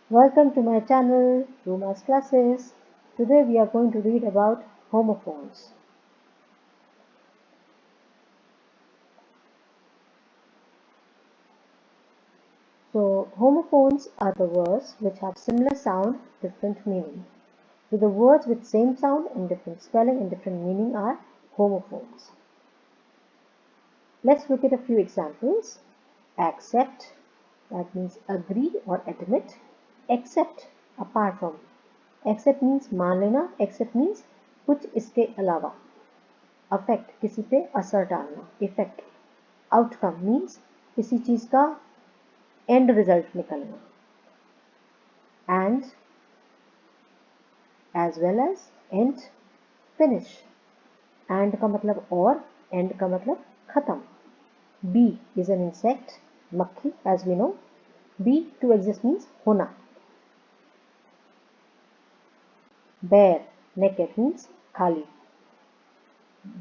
Welcome to my channel, Ruma's Classes. Today we are going to read about homophones. So, homophones are the words which have similar sound, different meaning. So, the words with same sound and different spelling and different meaning are homophones. Let's look at a few examples. Accept, that means agree or admit. Except, apart from. Accept means मान लेना, except means कुछ इसके अलावा. Affect, किसी पे असर डालना, effect. Outcome means किसी चीज का एंड रिजल्ट निकलना. End, as well as, end, finish. End का मतलब और, एंड का मतलब खत्म. बी इज एन इंसेक्ट, मक्खी, as we know. Be to exist means होना. बेयर, नेकेड मीन्स खाली.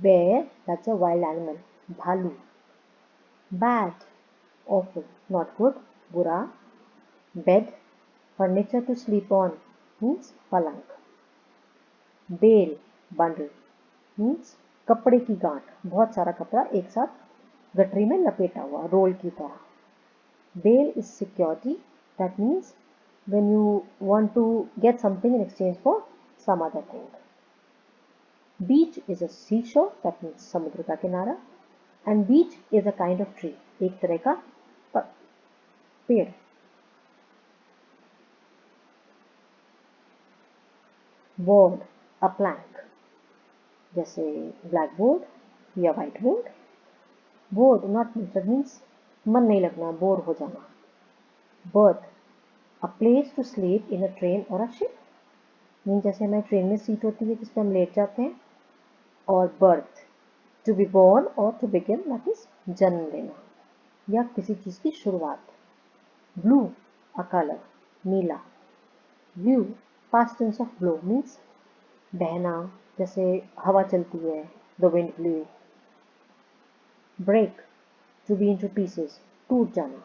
Bear, that's a wild animal, भालू. बैड, awful, not good, बुरा. Bed, furniture to sleep on, means पलंग. Bale, bundle, means कपड़े की गांठ, बहुत सारा कपड़ा एक साथ गठरी में लपेटा हुआ, रोल की तरह. Bale is security, that means when you want to get something in exchange for some other thing. Beach is a seashore, that means समुद्र का किनारा. And beech is a kind of tree, एक तरह का पेड़. Board, a plank, जैसे black board या white board. Board not interested means मन नहीं लगना, बोर हो जाना. Berth, a place to sleep in a train और अ शिप, मीन जैसे हमारी ट्रेन में सीट होती है जिसपे हम लेट जाते हैं. और बर्थ, टू बी बोर्न और टू बिगिन, दैट इज जन्म लेना या किसी चीज की शुरुआत. ब्लू, अ कलर, नीला. व्यू, past tense of blow means बहना, जैसे हवा चलती है, the wind blew. Break, to be into pieces, टूट जाना.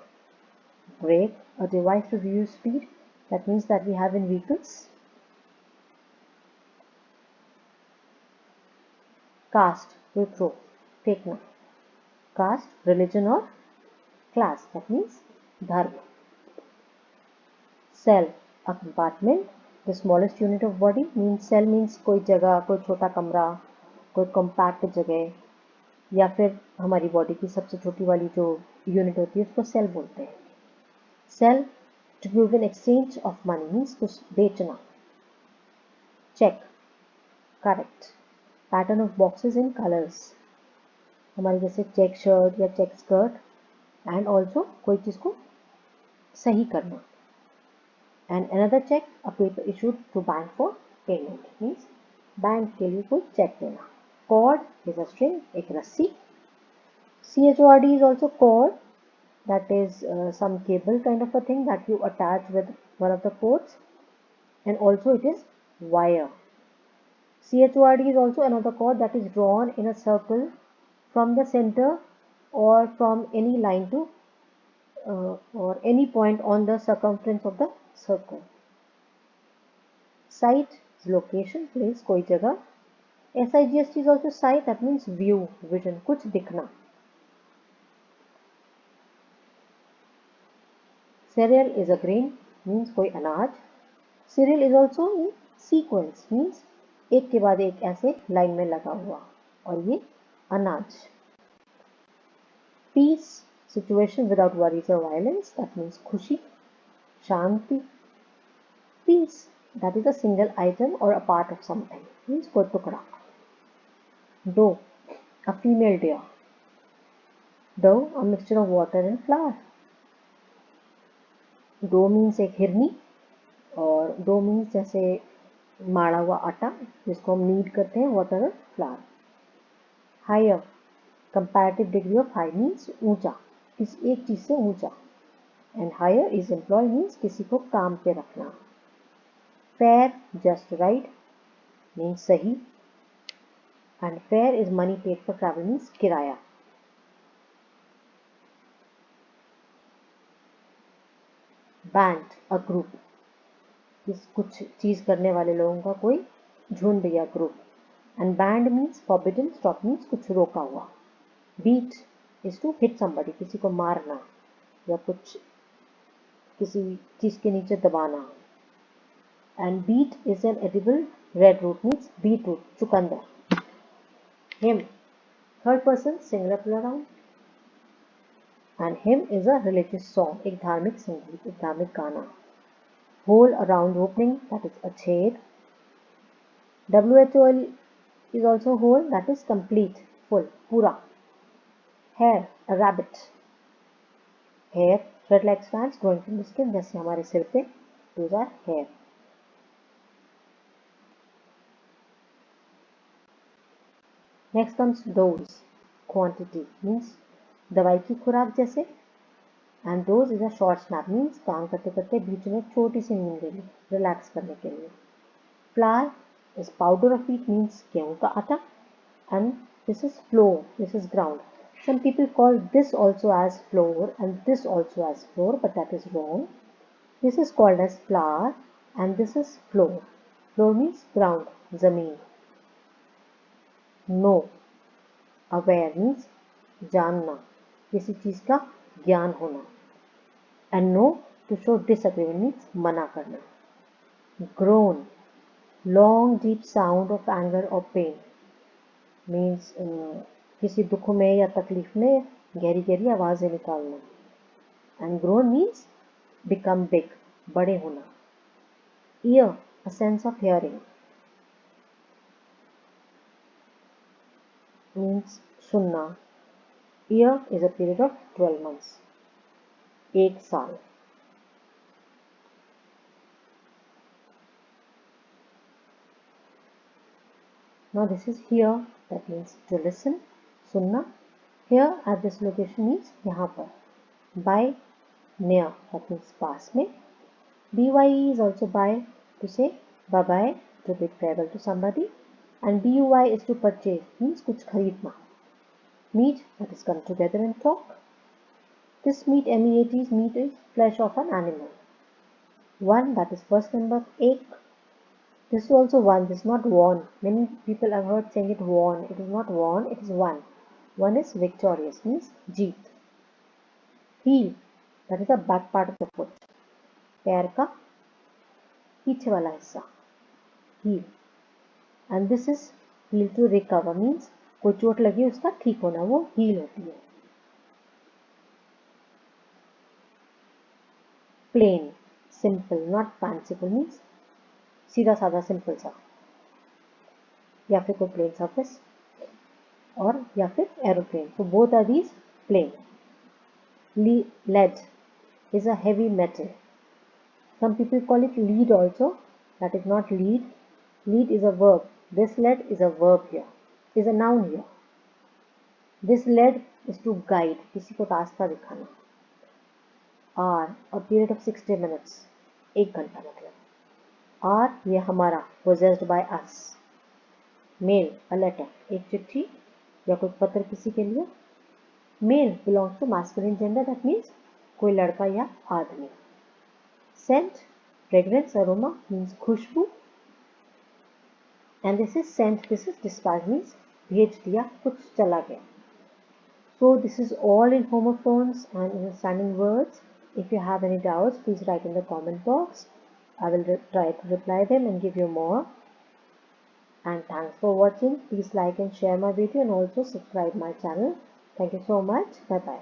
Brake, a device to reduce speed, that means that we have in vehicles. Caste, to throw, फेंकना. Caste, religion or class, that means धर्म. Cell, a compartment, the smallest unit of body, means cell means कोई जगह, कोई छोटा कमरा, कोई compact जगह, या फिर हमारी बॉडी की सबसे छोटी वाली जो यूनिट होती है उसको सेल बोलते हैं. Sale, to give an exchange of money, means कुछ बेचना. Check, correct. Pattern of boxes in colours, हमारे जैसे चेक शर्ट या चेक स्कर्ट. एंड ऑल्सो कोई चीज को सही करना. And another check, a paper issued to bank for payment, means bank के लिए कोई चेक देना. कॉर्ड इज अ स्ट्रिंग, एक रस्सी. CHORD is also cord, that is some cable kind of a thing that you attach with one of the cords. And also it is wire. CHORD is also another cord that is drawn in a circle from the center or from any line to or any point on the circumference of the circle. Sight is location, place, कोई जगह. SIGST is also sight, that means view, vision, कुछ दिखना. Cereal is a grain, means कोई अनाज. Cereal is also in sequence, means एक के बाद एक ऐसे लाइन में लगा हुआ, और ये अनाज. Peace, situation without worries or violence, that means खुशी. Shanti, peace, that is a single item or a part of something, means कोई टुकड़ा. Dough, a female deer. Dough, a mixture of water and flour. Dough means एक हिरनी, और dough means जैसे माड़ा हुआ आटा जिसको हम नीड करते हैं, वाटर और flower. Higher, comparative degree of high means ऊंचा, किसी एक चीज से ऊंचा. And hire is employ means किसी को काम पे रखना. फेयर, जस्ट राइट, मीन्स सही. And fare is money paid for travel, means किराया. Band, a group. कुछ चीज़ करने वाले लोगों का कोई झुंड या group. And banned means forbidden, stop means कुछ रोका हुआ। Beat is to hit somebody, किसी को मारना या कुछ किसी चीज़ के नीचे दबाना। And beet is an edible red root means beet root, चुकंदर। Him, third person singular plural, and hymn is a religious song, एक धार्मिक संगीत, एक धार्मिक गाना। Hole, a round opening, that is a छेद। WHOL is also whole, that is complete, full, पूरा। Hair, a rabbit. Hair, thread-like strands growing from the skin, जैसे हमारे सिर पे, those are hair. Next comes dose, quantity, means दवाई की खुराक जैसे। And dose is a short snap, means काम करते करते बीच में छोटी सी नींद ले ली, रिलैक्स करने के लिए। Flour is powder of wheat, means गेहूं का आटा। And this is flour, this is ground. Some people call this also as flour and this also as flour, but that is wrong. This is called as flour and this is flour. Flour means ground, zameen. Know, aware means जानना, किसी चीज का ज्ञान होना। And no, to show disagreement means मना करना। Groan, long deep sound of anger or pain, means किसी दुख में या तकलीफ में गहरी गहरी आवाजें निकालना। And grown means become big, बड़े होना। Ear, a sense of hearing, means सुनना। Year is a period of 12 months, एक साल। Now this is hear, that means to listen, सुनना। Here at this location means यहाँ पर। By, near, that means पास में। BYE is also by, to say bye bye, to bid farewell to somebody. And BUY is to purchase, means कुछ खरीदना। Meet, that is come together and talk. This meat, MEAT, meat is flesh of an animal. One, that is first number, एक. This is also one, this is not won. Many people have heard saying it won. It is not won, it is one. One is victorious, means jeet. Heel, that is the back part of the foot. पैर का पीछे वाला हिस्सा, heel. And this is heal to recover, means कोई चोट लगी उसका ठीक होना, वो heal होती है। Plain, simple, not fanciful, means सीधा साधा सिंपल सा, या फिर कोई प्लेन सर्फेस और या फिर aeroplane, so both are these plain. Lead is a heavy metal. Some people call it lead also, that is not lead. Lead is a verb. This led is a verb here, is a noun here. This led is to guide, किसी को रास्ता दिखाना। Hour, a period of 60 minutes, एक घंटा मतलब। Hour, ये हमारा, possessed by us. Mail, a letter, एक चिट्ठी या कोई पत्र किसी के लिए। Male belongs to masculine gender, that means कोई लड़का या आदमी। Scent, fragrance, aroma, means Khushboo. And this is sent, this is dispatch, means भेज दिया, कुछ चला गया। So this is all in homophones and in standing words. If you have any doubts, please write in the comment box. I will try to reply them and give you more. And thanks for watching. Please like and share my video and also subscribe my channel. Thank you so much. Bye bye.